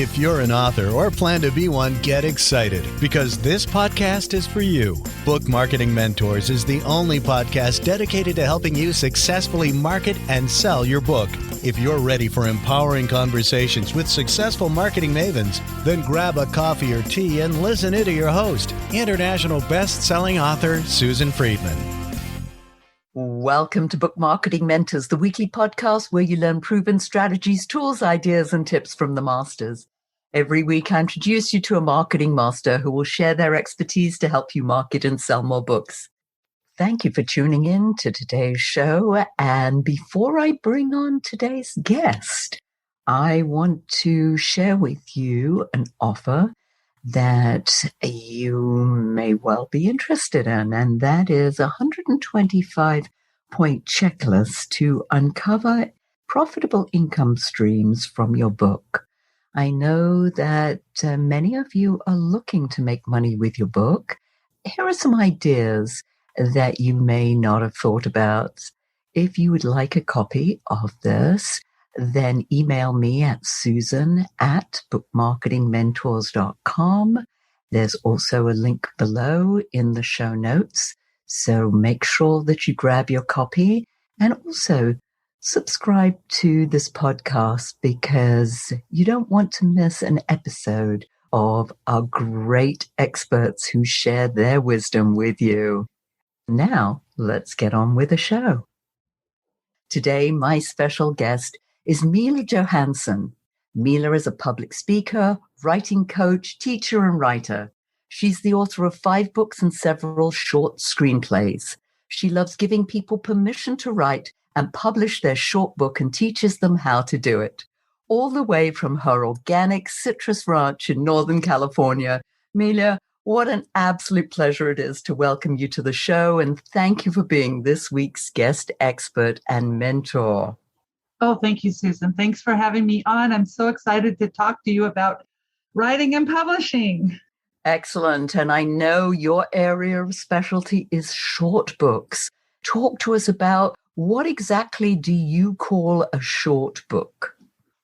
If you're an author or plan to be one, get excited because this podcast is for you. Book Marketing Mentors is the only podcast dedicated to helping you successfully market and sell your book. If you're ready for empowering conversations with successful marketing mavens, then grab a coffee or tea and listen in to your host, international best-selling author Susan Friedman. Welcome to Book Marketing Mentors, the weekly podcast where you learn proven strategies, tools, ideas, and tips from the masters. Every week, I introduce you to a marketing master who will share their expertise to help you market and sell more books. Thank you for tuning in to today's show. And before I bring on today's guest, I want to share with you an offer that you may well be interested in, and that is a 125-point checklist to uncover profitable income streams from your book. I know that many of you are looking to make money with your book. Here are some ideas that you may not have thought about. If you would like a copy of this, then email me at susan@bookmarketingmentors.com. There's also a link below in the show notes. So make sure that you grab your copy and also subscribe to this podcast because you don't want to miss an episode of our great experts who share their wisdom with you. Now, let's get on with the show. Today, my special guest is Mila Johansen. Mila is a public speaker, writing coach, teacher, and writer. She's the author of 5 books and several short screenplays. She loves giving people permission to write and publish their short book and teaches them how to do it. All the way from her organic citrus ranch in Northern California. Mila, what an absolute pleasure it is to welcome you to the show, and thank you for being this week's guest expert and mentor. Oh, thank you, Susan. Thanks for having me on. I'm so excited to talk to you about writing and publishing. Excellent. And I know your area of specialty is short books. Talk to us about what exactly do you call a short book?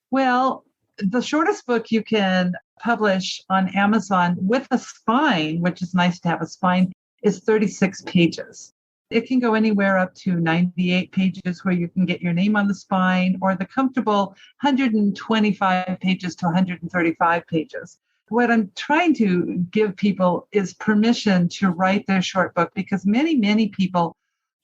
Well, the shortest book you can publish on Amazon with a spine, which is nice to have a spine, is 36 pages. It can go anywhere up to 98 pages where you can get your name on the spine, or the comfortable 125 pages to 135 pages. What I'm trying to give people is permission to write their short book because many people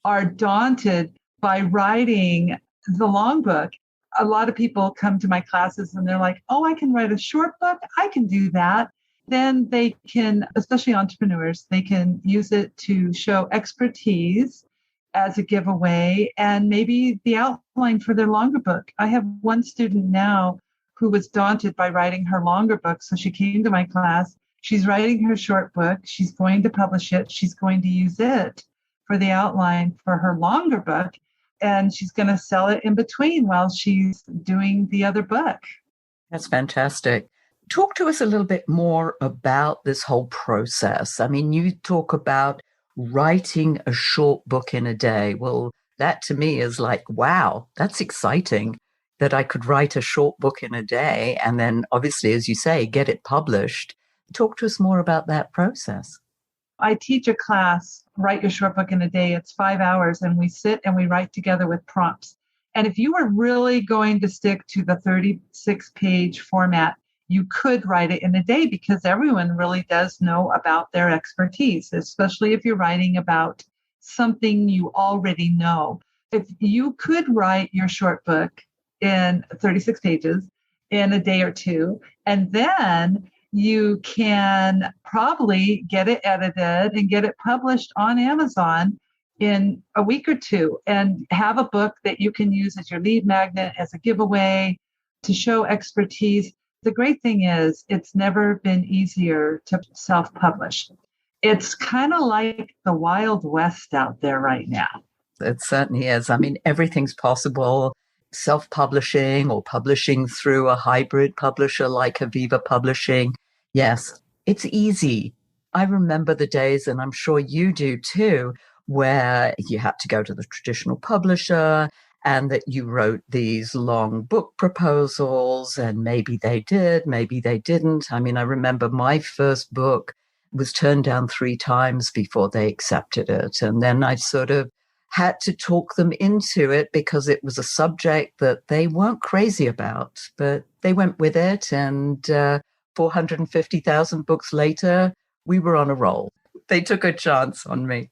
are daunted by writing the long book. A lot of people come to my classes and they're like, oh, I can write a short book. I can do that. Then they can, especially entrepreneurs, they can use it to show expertise as a giveaway and maybe the outline for their longer book. I have one student now who was daunted by writing her longer book. So she came to my class. She's writing her short book. She's going to publish it. She's going to use it for the outline for her longer book. And she's going to sell it in between while she's doing the other book. That's fantastic. Talk to us a little bit more about this whole process. I mean, you talk about writing a short book in a day. Well, that to me is like, wow, that's exciting that I could write a short book in a day and then obviously, as you say, get it published. Talk to us more about that process. I teach a class, Write Your Short Book in a Day. It's 5 hours and we sit and we write together with prompts. And if you were really going to stick to the 36-page format, you could write it in a day because everyone really does know about their expertise, especially if you're writing about something you already know. If you could write your short book in 36 pages in a day or two, and then you can probably get it edited and get it published on Amazon in a week or two and have a book that you can use as your lead magnet, as a giveaway, to show expertise. The great thing is it's never been easier to self-publish. It's kind of like the Wild West out there right now. It certainly is. I mean, everything's possible. Self-publishing or publishing through a hybrid publisher like Aviva Publishing. Yes, it's easy. I remember the days, and I'm sure you do too, where you had to go to the traditional publisher and that you wrote these long book proposals, and maybe they did, maybe they didn't. I mean, I remember my first book was turned down 3 times before they accepted it. And then I sort of had to talk them into it because it was a subject that they weren't crazy about, but they went with it. And 450,000 books later, we were on a roll. They took a chance on me.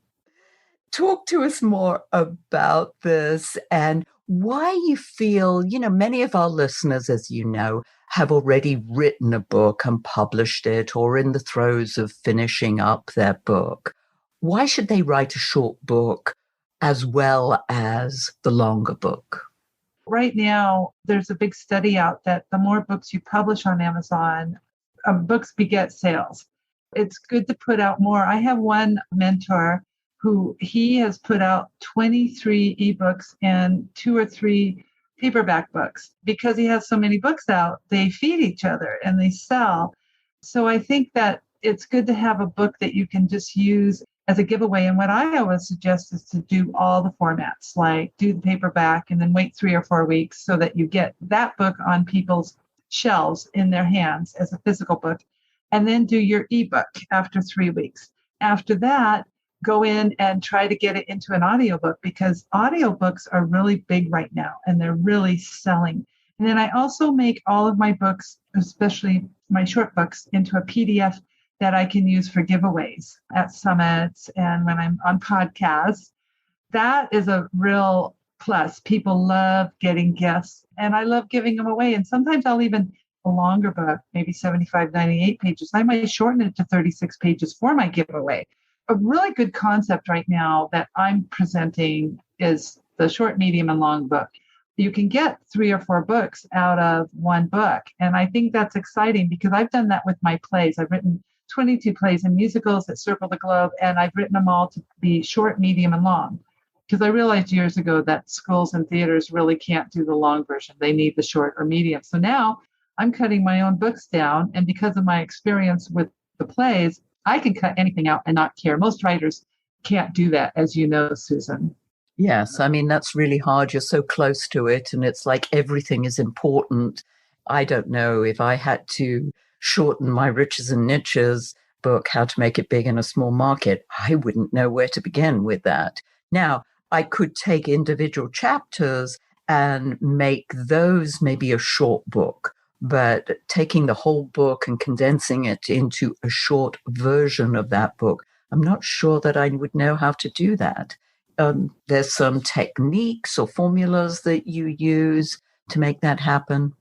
Talk to us more about this and why you feel, many of our listeners, as you know, have already written a book and published it or in the throes of finishing up their book. Why should they write a short book as well as the longer book? Right now, there's a big study out that the more books you publish on Amazon, books beget sales. It's good to put out more. I have one mentor who he has put out 23 ebooks and 2 or 3 paperback books. Because he has so many books out, they feed each other and they sell. So I think that it's good to have a book that you can just use as a giveaway. And what I always suggest is to do all the formats, like do the paperback and then wait 3 or 4 weeks so that you get that book on people's shelves in their hands as a physical book, and then do your ebook after 3 weeks. After that, go in and try to get it into an audiobook, because audiobooks are really big right now and they're really selling. And then I also make all of my books, especially my short books, into a PDF that I can use for giveaways at summits and when I'm on podcasts. That is a real plus. People love getting gifts and I love giving them away. And sometimes I'll even a longer book, maybe 75, 98 pages. I might shorten it to 36 pages for my giveaway. A really good concept right now that I'm presenting is the short, medium, and long book. You can get 3 or 4 books out of one book. And I think that's exciting because I've done that with my plays. I've written 22 plays and musicals that circle the globe, and I've written them all to be short, medium, and long. Because I realized years ago that schools and theaters really can't do the long version. They need the short or medium. So now I'm cutting my own books down. And because of my experience with the plays, I can cut anything out and not care. Most writers can't do that, as you know, Susan. Yes, I mean, that's really hard. You're so close to it, and it's like everything is important. I don't know if I had to shorten my Riches and Niches book, How to Make It Big in a Small Market, I wouldn't know where to begin with that. Now, I could take individual chapters and make those maybe a short book, but taking the whole book and condensing it into a short version of that book, I'm not sure that I would know how to do that. There's some techniques or formulas that you use to make that happen.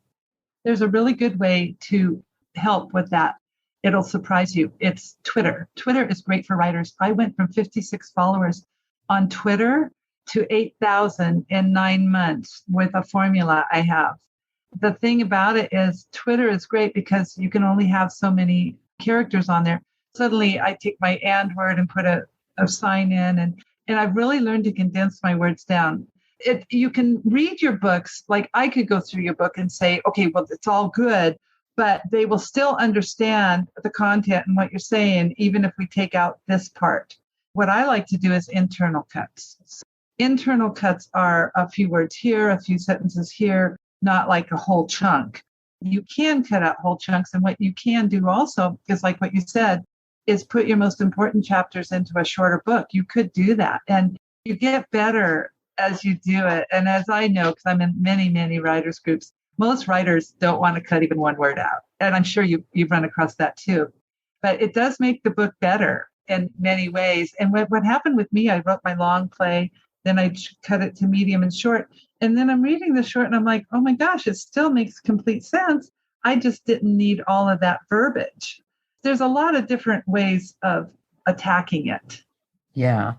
There's a really good way to help with that. It'll surprise you. It's Twitter. Twitter is great for writers. I went from 56 followers on Twitter to 8,000 in 9 months with a formula I have. The thing about it is Twitter is great because you can only have so many characters on there. Suddenly I take my and word and put a sign in, and I've really learned to condense my words down. You can read your books, like I could go through your book and say, okay, well, it's all good, but they will still understand the content and what you're saying, even if we take out this part. What I like to do is internal cuts. So internal cuts are a few words here, a few sentences here, not like a whole chunk. You can cut out whole chunks. And what you can do also is, like what you said, is put your most important chapters into a shorter book. You could do that. And you get better as you do it. And as I know, because I'm in many, many writers groups, most writers don't want to cut even one word out. And I'm sure you've run across that too. But it does make the book better in many ways. And what happened with me, I wrote my long play, then I cut it to medium and short. And then I'm reading the short and I'm like, oh my gosh, it still makes complete sense. I just didn't need all of that verbiage. There's a lot of different ways of attacking it. Yeah.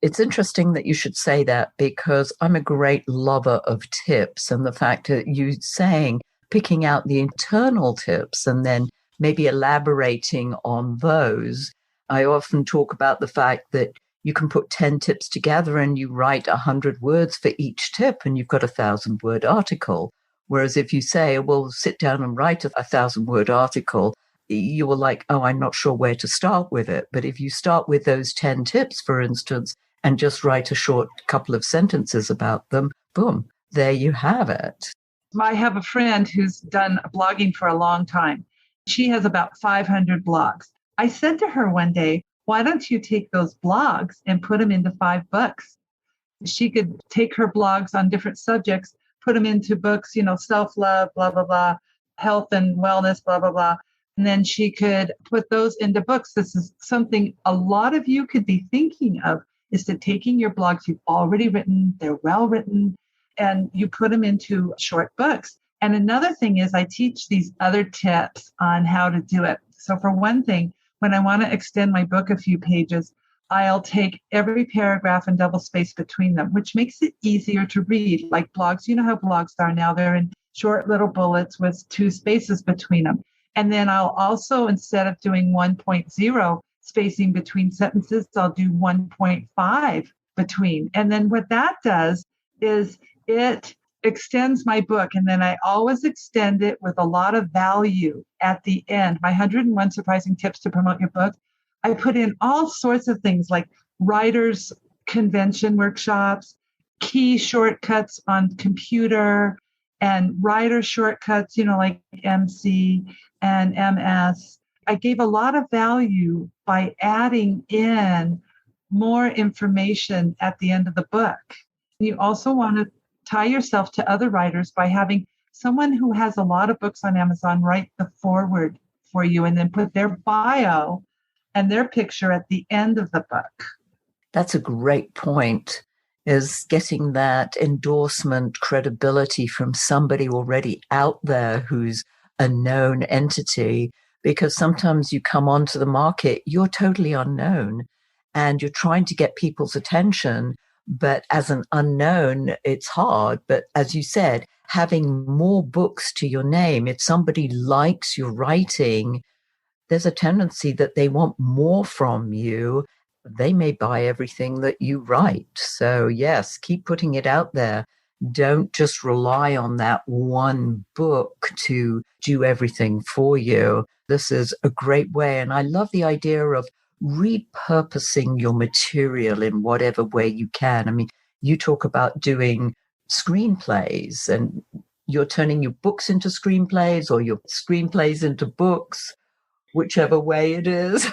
It's interesting that you should say that, because I'm a great lover of tips, and the fact that you saying picking out the internal tips and then maybe elaborating on those. I often talk about the fact that you can put 10 tips together and you write 100 words for each tip and you've got a 1,000-word article. Whereas if you say, well, sit down and write a 1,000-word article, you were like, oh, I'm not sure where to start with it. But if you start with those 10 tips, for instance, and just write a short couple of sentences about them, boom, there you have it. I have a friend who's done blogging for a long time. She has about 500 blogs. I said to her one day, why don't you take those blogs and put them into 5 books? She could take her blogs on different subjects, put them into books, self-love, blah, blah, blah, health and wellness, blah, blah, blah. And then she could put those into books. This is something a lot of you could be thinking of, is to taking your blogs you've already written, they're well written, and you put them into short books. And another thing is I teach these other tips on how to do it. So for one thing, when I want to extend my book a few pages, I'll take every paragraph and double space between them, which makes it easier to read. Like blogs, you know how blogs are now, they're in short little bullets with 2 spaces between them. And then I'll also, instead of doing 1.0 spacing between sentences, I'll do 1.5 between. And then what that does is it extends my book. And then I always extend it with a lot of value at the end. My 101 Surprising Tips to Promote Your Book. I put in all sorts of things like writers' convention workshops, key shortcuts on computer, and writer shortcuts, like MC and MS. I gave a lot of value by adding in more information at the end of the book. You also want to tie yourself to other writers by having someone who has a lot of books on Amazon write the foreword for you and then put their bio and their picture at the end of the book. That's a great point, is getting that endorsement credibility from somebody already out there who's a known entity, because sometimes you come onto the market, you're totally unknown and you're trying to get people's attention. But as an unknown, it's hard. But as you said, having more books to your name, if somebody likes your writing, there's a tendency that they want more from you. They may buy everything that you write. So yes, keep putting it out there. Don't just rely on that one book to do everything for you. This is a great way. And I love the idea of repurposing your material in whatever way you can. I mean, you talk about doing screenplays, and you're turning your books into screenplays or your screenplays into books, whichever way it is.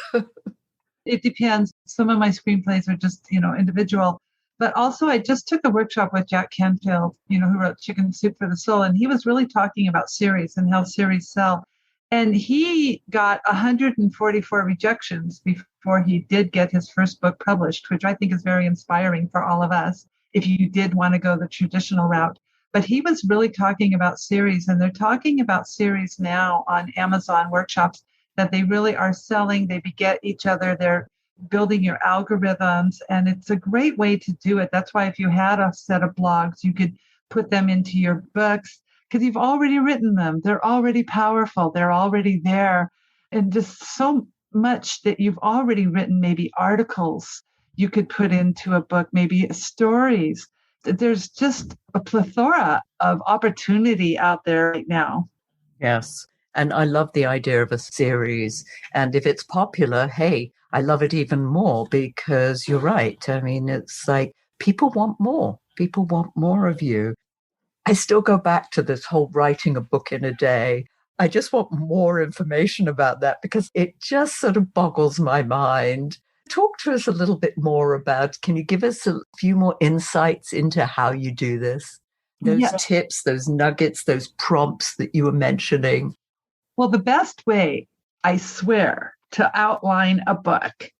It depends. Some of my screenplays are just, individual. But also I just took a workshop with Jack Canfield, who wrote Chicken Soup for the Soul. And he was really talking about series and how series sell. And he got 144 rejections before he did get his first book published, which I think is very inspiring for all of us if you did want to go the traditional route. But he was really talking about series, and they're talking about series now on Amazon workshops that they really are selling. They beget each other. They're building your algorithms, and it's a great way to do it. That's why if you had a set of blogs, you could put them into your books because you've already written them. They're already powerful. They're already there. And just so much that you've already written, maybe articles you could put into a book, maybe stories. There's just a plethora of opportunity out there right now. Yes. And I love the idea of a series. And if it's popular, hey, I love it even more, because you're right. I mean, it's like people want more. People want more of you. I still go back to this whole writing a book in a day. I just want more information about that because it just sort of boggles my mind. Talk to us a little bit more about, can you give us a few more insights into how you do this? Those tips, those nuggets, those prompts that you were mentioning. Well, the best way, I swear, to outline a book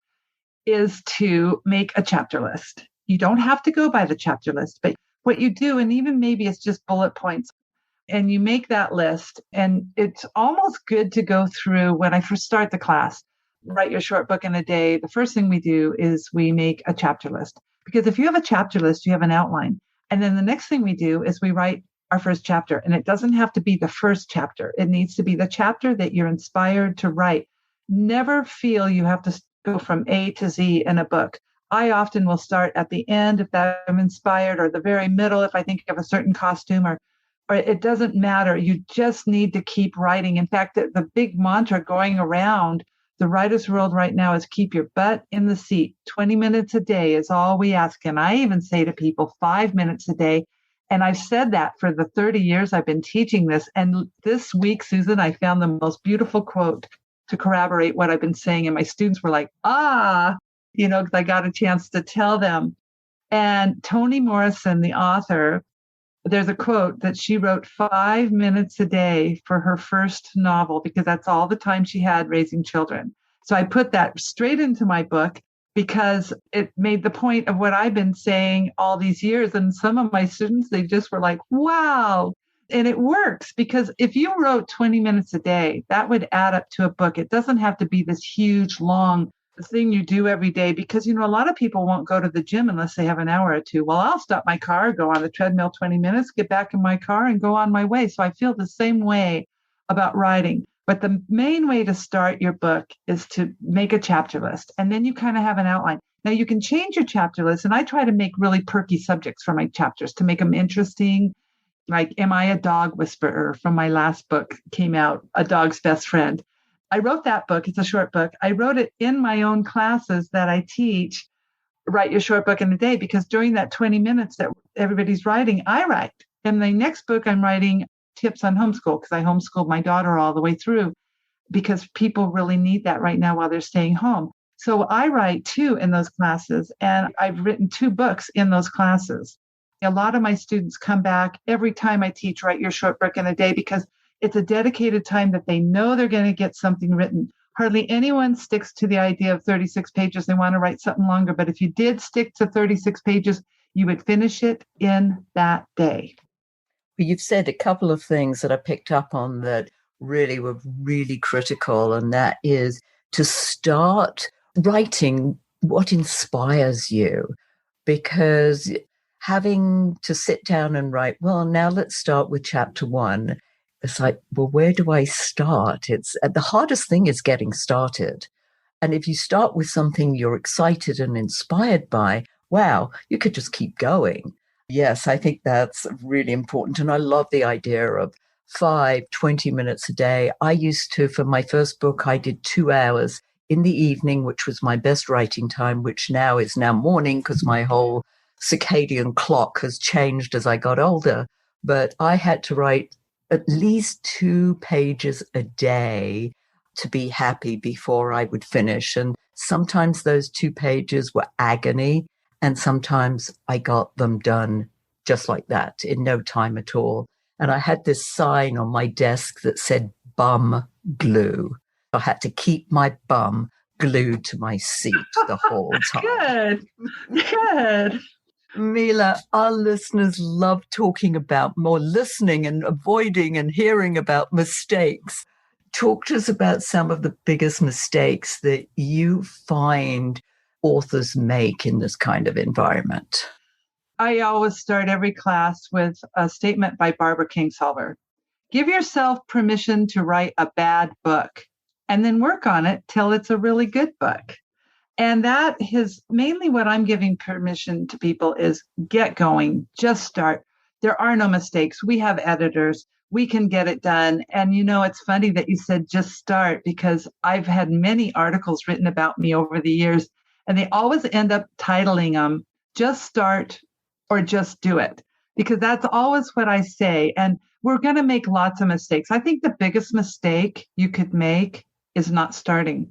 is to make a chapter list. You don't have to go by the chapter list, but what you do, and even maybe it's just bullet points, and you make that list. And it's almost good to go through when I first start the class, write your short book in a day. The first thing we do is we make a chapter list, because if you have a chapter list, you have an outline. And then the next thing we do is we write our first chapter. And it doesn't have to be the first chapter. It needs to be the chapter that you're inspired to write. Never feel you have to go from A to Z in a book. I often will start at the end if I'm inspired, or the very middle if I think of a certain costume, or it doesn't matter. You just need to keep writing. In fact, the big mantra going around the writer's world right now is keep your butt in the seat. 20 minutes a day is all we ask. And I even say to people 5 minutes a day. And I've said that for the 30 years I've been teaching this. And this week, Susan, I found the most beautiful quote to corroborate what I've been saying. And my students were like, because I got a chance to tell them. And Toni Morrison, the author, there's a quote that she wrote 5 minutes a day for her first novel because that's all the time she had raising children. So I put that straight into my book because it made the point of what I've been saying all these years. And some of my students, they just were like, wow. And it works because if you wrote 20 minutes a day, that would add up to a book. It doesn't have to be this huge, long thing you do every day because, a lot of people won't go to the gym unless they have an hour or two. Well, I'll stop my car, go on the treadmill 20 minutes, get back in my car and go on my way. So I feel the same way about writing. But the main way to start your book is to make a chapter list. And then you kind of have an outline. Now you can change your chapter list. And I try to make really perky subjects for my chapters to make them interesting. Like, am I a dog whisperer? From my last book came out, A Dog's Best Friend. I wrote that book. It's a short book. I wrote it in my own classes that I teach, write your short book in a day, because during that 20 minutes that everybody's writing, I write. And the next book I'm writing tips on homeschool because I homeschooled my daughter all the way through because people really need that right now while they're staying home. So I write too in those classes, and I've written 2 books in those classes. A lot of my students come back every time I teach write your short book in a day because it's a dedicated time that they know they're going to get something written. Hardly anyone sticks to the idea of 36 pages. They want to write something longer. But if you did stick to 36 pages, you would finish it in that day. You've said a couple of things that I picked up on that really were really critical, and that is to start writing what inspires you, because having to sit down and write, well, now let's start with chapter 1. It's like, well, where do I start? It's the hardest thing is getting started. And if you start with something you're excited and inspired by, wow, you could just keep going. Yes, I think that's really important. And I love the idea of 20 minutes a day. I used to, for my first book, I did 2 hours in the evening, which was my best writing time, which now is morning because my whole circadian clock has changed as I got older. But I had to write at least 2 pages a day to be happy before I would finish. And sometimes those 2 pages were agony. And sometimes I got them done just like that in no time at all. And I had this sign on my desk that said bum glue. I had to keep my bum glued to my seat the whole time. Good. Mila, our listeners love talking about more listening and avoiding and hearing about mistakes. Talk to us about some of the biggest mistakes that you find authors make in this kind of environment. I always start every class with a statement by Barbara Kingsolver. Give yourself permission to write a bad book and then work on it till it's a really good book. And that is mainly what I'm giving permission to people is get going, just start. There are no mistakes. We have editors. We can get it done. And it's funny that you said just start because I've had many articles written about me over the years, and they always end up titling them, just start or just do it, because that's always what I say. And we're going to make lots of mistakes. I think the biggest mistake you could make is not starting.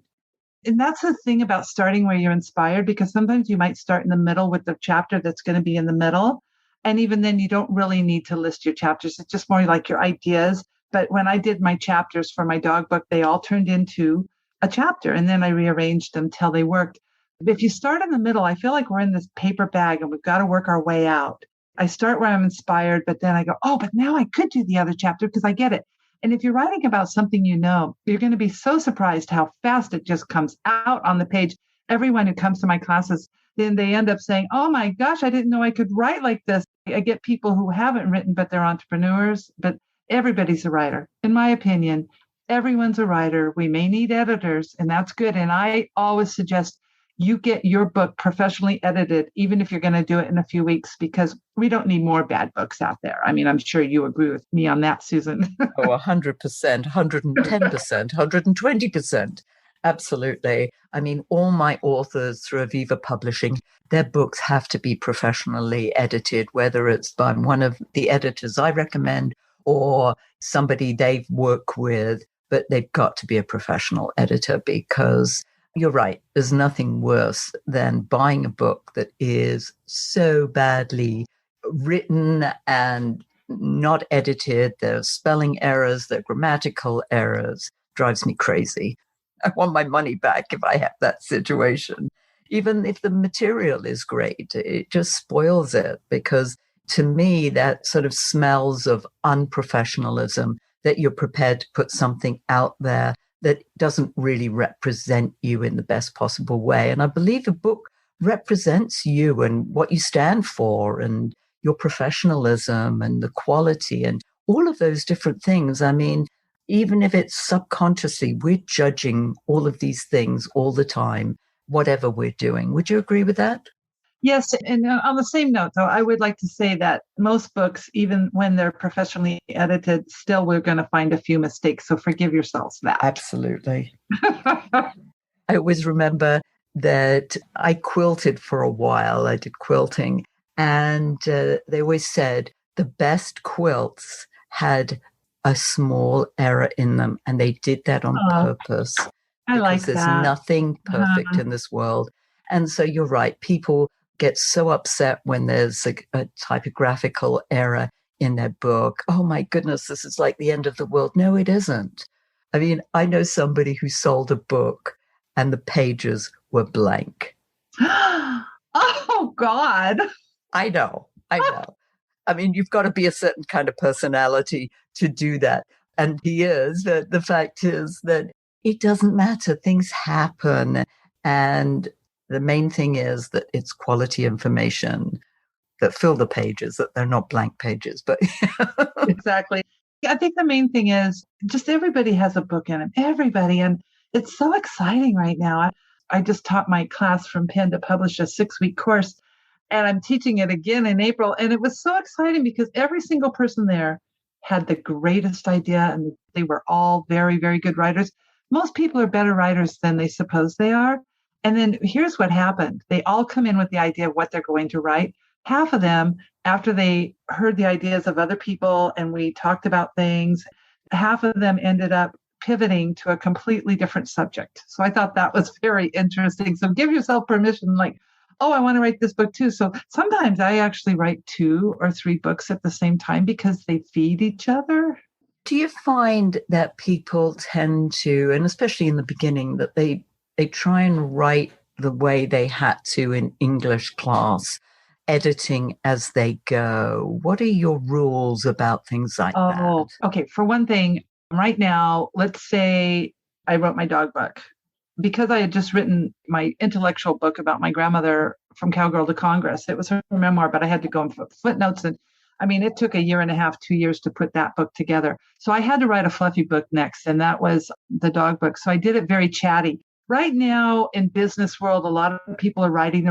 And that's the thing about starting where you're inspired, because sometimes you might start in the middle with the chapter that's going to be in the middle. And even then, you don't really need to list your chapters. It's just more like your ideas. But when I did my chapters for my dog book, they all turned into a chapter. And then I rearranged them till they worked. If you start in the middle, I feel like we're in this paper bag and we've got to work our way out. I start where I'm inspired, but then I go, oh, but now I could do the other chapter because I get it. And if you're writing about something you're going to be so surprised how fast it just comes out on the page. Everyone who comes to my classes, then they end up saying, oh my gosh, I didn't know I could write like this. I get people who haven't written, but they're entrepreneurs, but everybody's a writer. In my opinion, everyone's a writer. We may need editors, and that's good. And I always suggest you get your book professionally edited, even if you're going to do it in a few weeks, because we don't need more bad books out there. I mean, I'm sure you agree with me on that, Susan. Oh, 100%, 110%, 120%. Absolutely. I mean, all my authors through Aviva Publishing, their books have to be professionally edited, whether it's by one of the editors I recommend or somebody they've worked with, but they've got to be a professional editor because you're right. There's nothing worse than buying a book that is so badly written and not edited. There's spelling errors, there are grammatical errors. Drives me crazy. I want my money back if I have that situation. Even if the material is great, it just spoils it because to me, that sort of smells of unprofessionalism that you're prepared to put something out there that doesn't really represent you in the best possible way. And I believe a book represents you and what you stand for and your professionalism and the quality and all of those different things. I mean, even if it's subconsciously, we're judging all of these things all the time, whatever we're doing. Would you agree with that? Yes. And on the same note, though, I would like to say that most books, even when they're professionally edited, still we're going to find a few mistakes. So forgive yourselves that. Absolutely. I always remember that I quilted for a while. I did quilting. And they always said the best quilts had a small error in them. And they did that on purpose. I like because there's that. nothing perfect in this world. And so you're right. People get so upset when there's a typographical error in their book. Oh my goodness, this is like the end of the world. No, it isn't. I mean, I know somebody who sold a book and the pages were blank. Oh, God. I know. I mean, you've got to be a certain kind of personality to do that. And he is. The fact is that it doesn't matter. Things happen. And the main thing is that it's quality information that fill the pages, that they're not blank pages. But exactly. I think the main thing is just everybody has a book in them. Everybody. And it's so exciting right now. I just taught my class from Penn to publish a 6-week course. And I'm teaching it again in April. And it was so exciting because every single person there had the greatest idea. And they were all very, very good writers. Most people are better writers than they suppose they are. And then here's what happened. They all come in with the idea of what they're going to write. Half of them, after they heard the ideas of other people and we talked about things, half of them ended up pivoting to a completely different subject. So I thought that was very interesting. So give yourself permission, like, oh, I want to write this book too. So sometimes I actually write 2 or 3 books at the same time because they feed each other. Do you find that people tend to, and especially in the beginning, that they try and write the way they had to in English class, editing as they go? What are your rules about things like that? Okay. For one thing, right now, let's say I wrote my dog book. Because I had just written my intellectual book about my grandmother from cowgirl to Congress. It was her memoir, but I had to go and put footnotes. And I mean, it took 1.5 years, 2 years to put that book together. So I had to write a fluffy book next, and that was the dog book. So I did it very chatty. Right now in business world, a lot of people are writing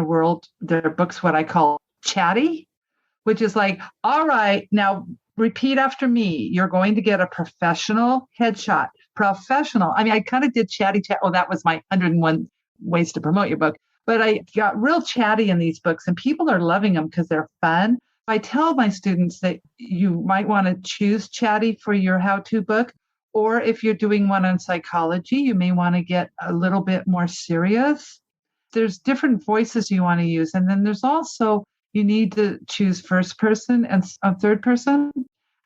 their books, what I call chatty, which is like, all right, now repeat after me. You're going to get a professional headshot. Professional. I mean, I kind of did chatty chat. Oh, that was my 101 ways to promote your book. But I got real chatty in these books and people are loving them because they're fun. I tell my students that you might want to choose chatty for your how-to book. Or if you're doing one on psychology, you may want to get a little bit more serious. There's different voices you want to use. And then there's also, you need to choose first person and third person.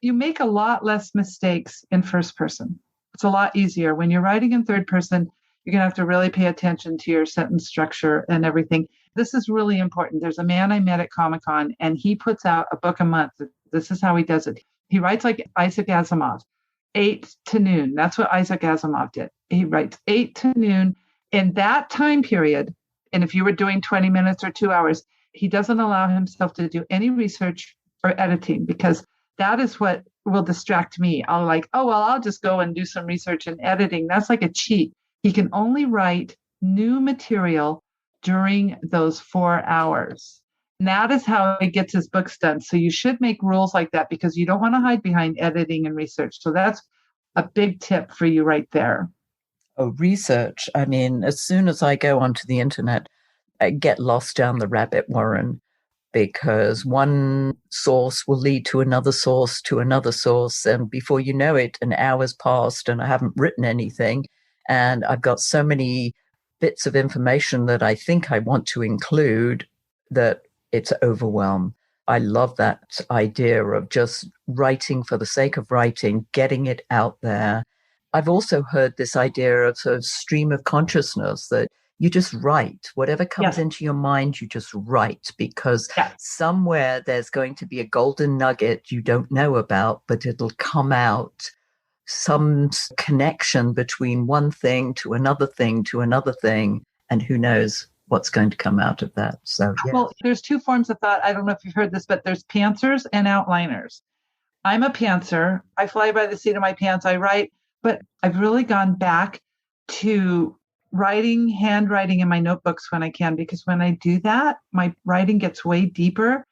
You make a lot less mistakes in first person. It's a lot easier. When you're writing in third person, you're going to have to really pay attention to your sentence structure and everything. This is really important. There's a man I met at Comic-Con, and he puts out a book a month. This is how he does it. He writes like Isaac Asimov, 8 to noon. That's what Isaac Asimov did. He writes 8 to noon in that time period. And if you were doing 20 minutes or 2 hours, he doesn't allow himself to do any research or editing because that is what will distract me. I'll just go and do some research and editing. That's like a cheat. He can only write new material during those 4 hours. And that is how he gets his books done. So you should make rules like that because you don't want to hide behind editing and research. So that's a big tip for you right there. Oh, research. I mean, as soon as I go onto the internet, I get lost down the rabbit warren because one source will lead to another source to another source. And before you know it, an hour's passed and I haven't written anything. And I've got so many bits of information that I think I want to include that it's overwhelmed. I love that idea of just writing for the sake of writing, getting it out there. I've also heard this idea of sort of stream of consciousness, that you just write. Whatever comes into your mind, you just write, because somewhere there's going to be a golden nugget you don't know about, but it'll come out, some connection between one thing to another thing to another thing, and who knows what's going to come out of that. So, Well, there's two forms of thought. I don't know if you've heard this, but there's pantsers and outliners. I'm a pantser. I fly by the seat of my pants. I write, but I've really gone back to handwriting in my notebooks when I can, because when I do that, my writing gets way deeper.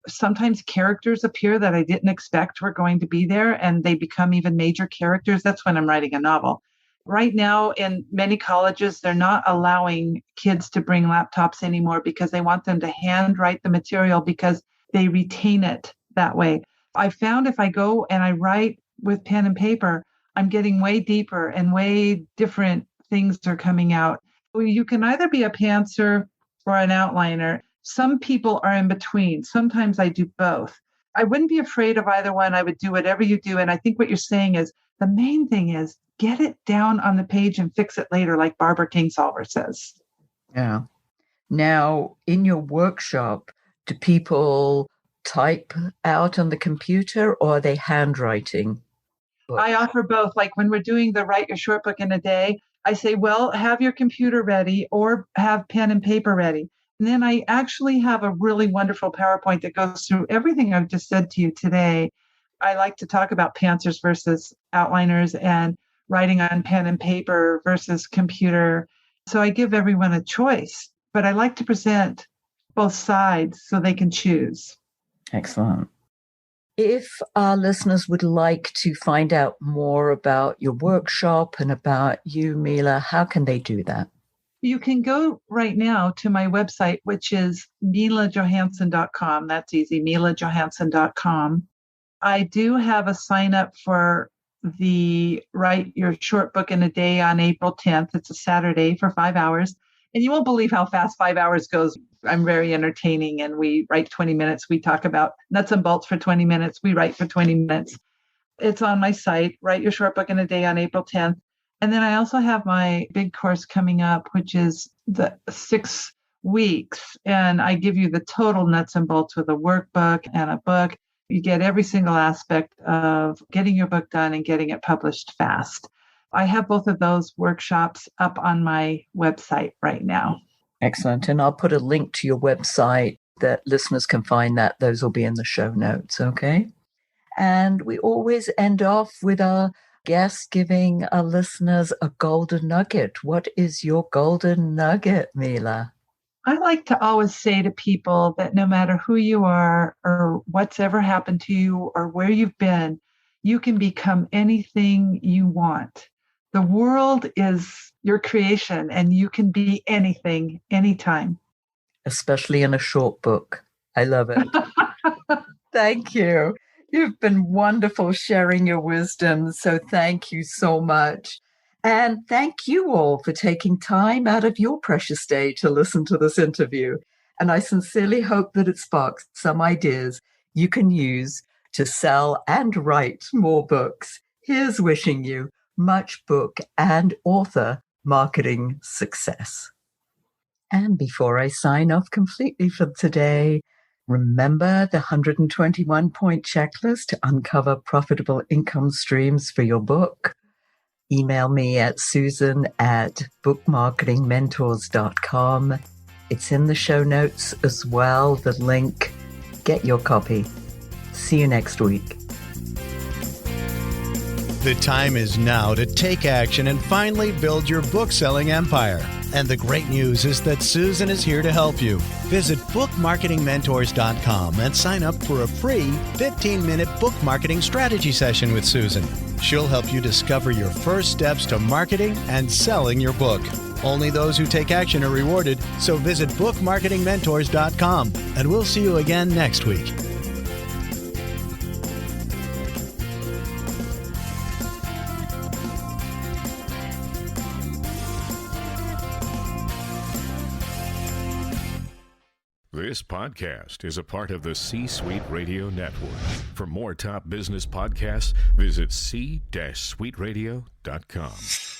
Sometimes characters appear that I didn't expect were going to be there, and they become even major characters. That's when I'm writing a novel. Right now, in many colleges, they're not allowing kids to bring laptops anymore because they want them to handwrite the material because they retain it that way. I found if I go and I write with pen and paper, I'm getting way deeper and way different things are coming out. You can either be a pantser or an outliner. Some people are in between. Sometimes I do both. I wouldn't be afraid of either one. I would do whatever you do. And I think what you're saying is the main thing is get it down on the page and fix it later, like Barbara Kingsolver says. Yeah. Now, in your workshop, do people type out on the computer, or are they handwriting books? I offer both. Like when we're doing the Write Your Short Book in a Day, I say, well, have your computer ready or have pen and paper ready. And then I actually have a really wonderful PowerPoint that goes through everything I've just said to you today. I like to talk about pantsers versus outliners and writing on pen and paper versus computer. So I give everyone a choice, but I like to present both sides so they can choose. Excellent. If our listeners would like to find out more about your workshop and about you, Mila, how can they do that? You can go right now to my website, which is milajohansen.com. That's easy, milajohansen.com. I do have a sign up for the Write Your Short Book in a Day on April 10th. It's a Saturday for 5 hours. And you won't believe how fast 5 hours goes. I'm very entertaining, and we write 20 minutes. We talk about nuts and bolts for 20 minutes. We write for 20 minutes. It's on my site, Write Your Short Book in a Day on April 10th. And then I also have my big course coming up, which is the 6 weeks. And I give you the total nuts and bolts with a workbook and a book. You get every single aspect of getting your book done and getting it published fast. I have both of those workshops up on my website right now. Excellent. And I'll put a link to your website that listeners can find that. Those will be in the show notes, okay? And we always end off with our guests giving our listeners a golden nugget. What is your golden nugget, Mila? I like to always say to people that no matter who you are or what's ever happened to you or where you've been, you can become anything you want. The world is your creation, and you can be anything, anytime. Especially in a short book. I love it. Thank you. You've been wonderful sharing your wisdom. So thank you so much. And thank you all for taking time out of your precious day to listen to this interview. And I sincerely hope that it sparks some ideas you can use to sell and write more books. Here's wishing you much book and author marketing success. And before I sign off completely for today, remember the 121-point checklist to uncover profitable income streams for your book. Email me at susan@bookmarketingmentors.com. It's in the show notes as well, the link. Get your copy. See you next week. The time is now to take action and finally build your book-selling empire. And the great news is that Susan is here to help you. Visit bookmarketingmentors.com and sign up for a free 15-minute book marketing strategy session with Susan. She'll help you discover your first steps to marketing and selling your book. Only those who take action are rewarded, so visit bookmarketingmentors.com, and we'll see you again next week. This podcast is a part of the C-Suite Radio Network. For more top business podcasts, visit c-suiteradio.com.